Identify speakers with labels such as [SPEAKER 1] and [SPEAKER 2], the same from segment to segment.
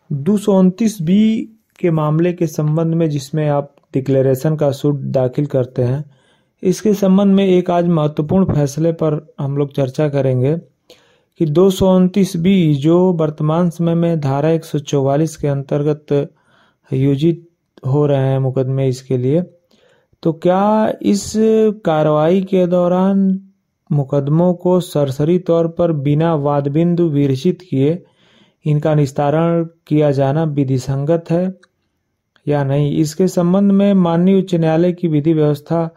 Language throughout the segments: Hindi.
[SPEAKER 1] 229 बी के मामले के संबंध में, जिसमें आप डिक्लेरेशन का सूट दाखिल करते हैं, इसके संबंध में एक आज महत्वपूर्ण फैसले पर हम लोग चर्चा करेंगे कि 229 बी जो वर्तमान समय में धारा 144 के अंतर्गत आयोजित हो रहे हैं मुकदमे इसके लिए, तो क्या इस कार्रवाई के दौरान मुकदमों को सरसरी तौर पर बिना वाद बिंदु विरचित किए इनका निस्तारण किया जाना विधि संगत है या नहीं। इसके संबंध में माननीय उच्च न्यायालय की विधि व्यवस्था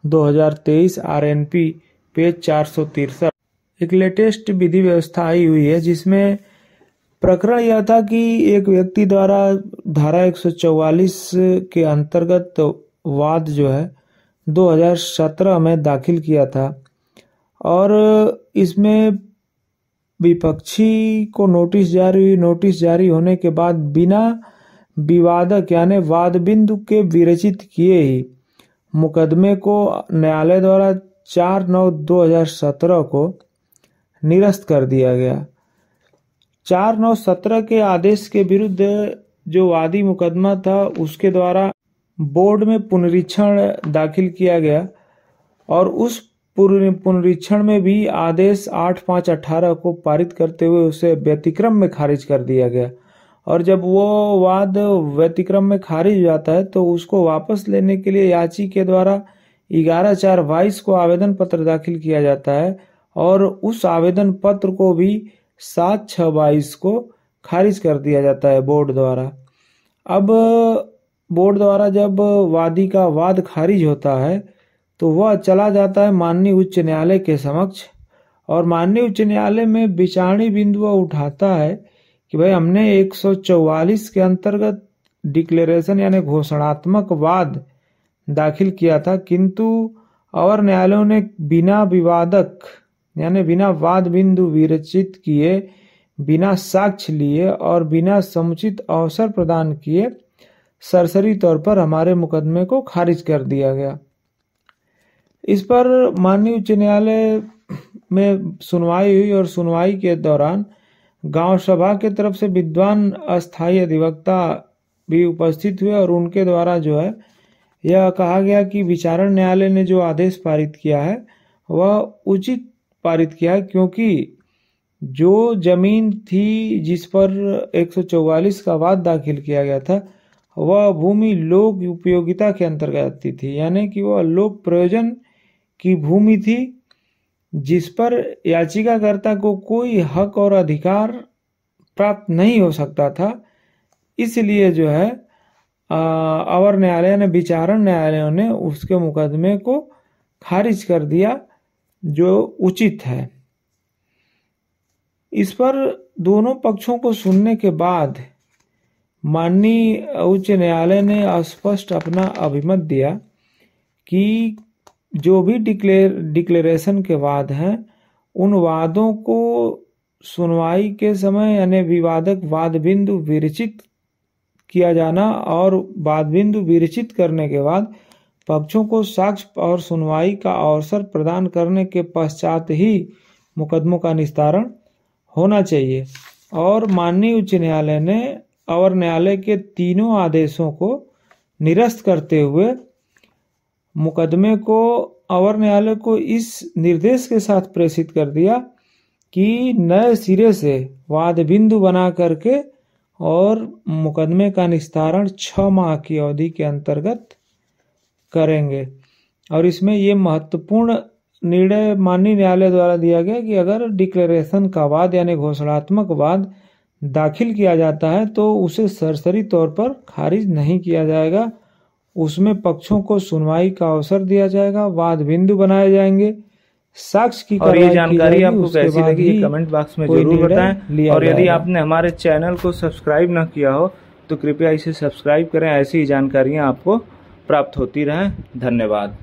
[SPEAKER 1] 2023 RNP पेज 463 एक लेटेस्ट विधि व्यवस्था आई हुई है, जिसमें प्रकरण यह था कि एक व्यक्ति द्वारा धारा 144 के अंतर्गत वाद जो है 2017 में दाखिल किया था और इसमें विपक्षी को नोटिस जारी होने के बाद बिना विवादक यानी वाद बिंदु के विरचित किए ही मुकदमे को न्यायालय द्वारा 4/9/2017 को निरस्त कर दिया गया। 4/9/17 के आदेश के विरुद्ध जो वादी मुकदमा था उसके द्वारा बोर्ड में पुनरीक्षण दाखिल किया गया और उस पुनरीक्षण में भी आदेश 8/5/18 को पारित करते हुए उसे व्यतिक्रम में खारिज कर दिया गया। और जब वो वाद व्यतिक्रम में खारिज हो जाता है तो उसको वापस लेने के लिए याची के द्वारा 11/4/22 को आवेदन पत्र दाखिल किया जाता है और उस आवेदन पत्र को भी 7/6/22 को खारिज कर दिया जाता है बोर्ड द्वारा। अब बोर्ड द्वारा जब वादी का वाद खारिज होता है तो वह चला जाता है माननीय उच्च न्यायालय के समक्ष और माननीय उच्च न्यायालय में विचारणीय बिंदु उठाता है कि भाई हमने 144 के अंतर्गत डिक्लेरेशन यानी घोषणात्मक वाद दाखिल किया था, किंतु और न्यायालयों ने बिना विवादक यानी बिना वाद बिंदु विरचित किए, बिना साक्ष्य लिए और बिना समुचित अवसर प्रदान किए सरसरी तौर पर हमारे मुकदमे को खारिज कर दिया गया। इस पर माननीय उच्च न्यायालय में सुनवाई हुई और सुनवाई के दौरान गांव सभा के तरफ से विद्वान अस्थायी अधिवक्ता भी उपस्थित हुए और उनके द्वारा जो है यह कहा गया कि विचारण न्यायालय ने जो आदेश पारित किया है वह उचित पारित किया है, क्योंकि जो जमीन थी जिस पर 144 का वाद दाखिल किया गया था वह भूमि लोक उपयोगिता के अंतर्गत आती थी, यानी कि वह लोक प्रयोजन की भूमि थी जिस पर याचिकाकर्ता को कोई हक और अधिकार प्राप्त नहीं हो सकता था। इसलिए जो है अवर न्यायालय ने विचारण न्यायालयों ने उसके मुकदमे को खारिज कर दिया, जो उचित है। इस पर दोनों पक्षों को सुनने के बाद माननीय उच्च न्यायालय ने स्पष्ट अपना अभिमत दिया कि जो भी डिक्लेरेशन के वाद हैं उन वादों को सुनवाई के समय यानी विवादक वाद बिंदु विरचित किया जाना और वाद बिंदु विरचित करने के बाद पक्षों को साक्ष्य और सुनवाई का अवसर प्रदान करने के पश्चात ही मुकदमों का निस्तारण होना चाहिए। और माननीय उच्च न्यायालय ने अवर न्यायालय के तीनों आदेशों को निरस्त करते हुए मुकदमे को अवर न्यायालय को इस निर्देश के साथ प्रेषित कर दिया कि नए सिरे से वाद बिंदु बना करके और मुकदमे का निस्तारण 6 माह की अवधि के अंतर्गत करेंगे। और इसमें ये महत्वपूर्ण निर्णय माननीय न्यायालय द्वारा दिया गया कि अगर डिक्लेरेशन का वाद यानी घोषणात्मक वाद दाखिल किया जाता है तो उसे सरसरी तौर पर खारिज नहीं किया जाएगा, उसमें पक्षों को सुनवाई का अवसर दिया जाएगा, वाद बिंदु बनाए जाएंगे, साक्ष्य की
[SPEAKER 2] और ये जानकारी आपको कैसी लगी ये कमेंट बॉक्स में जरूर बताएं। और यदि आपने हमारे चैनल को सब्सक्राइब न किया हो तो कृपया इसे सब्सक्राइब करें, ऐसी जानकारियां आपको प्राप्त होती रहें। धन्यवाद।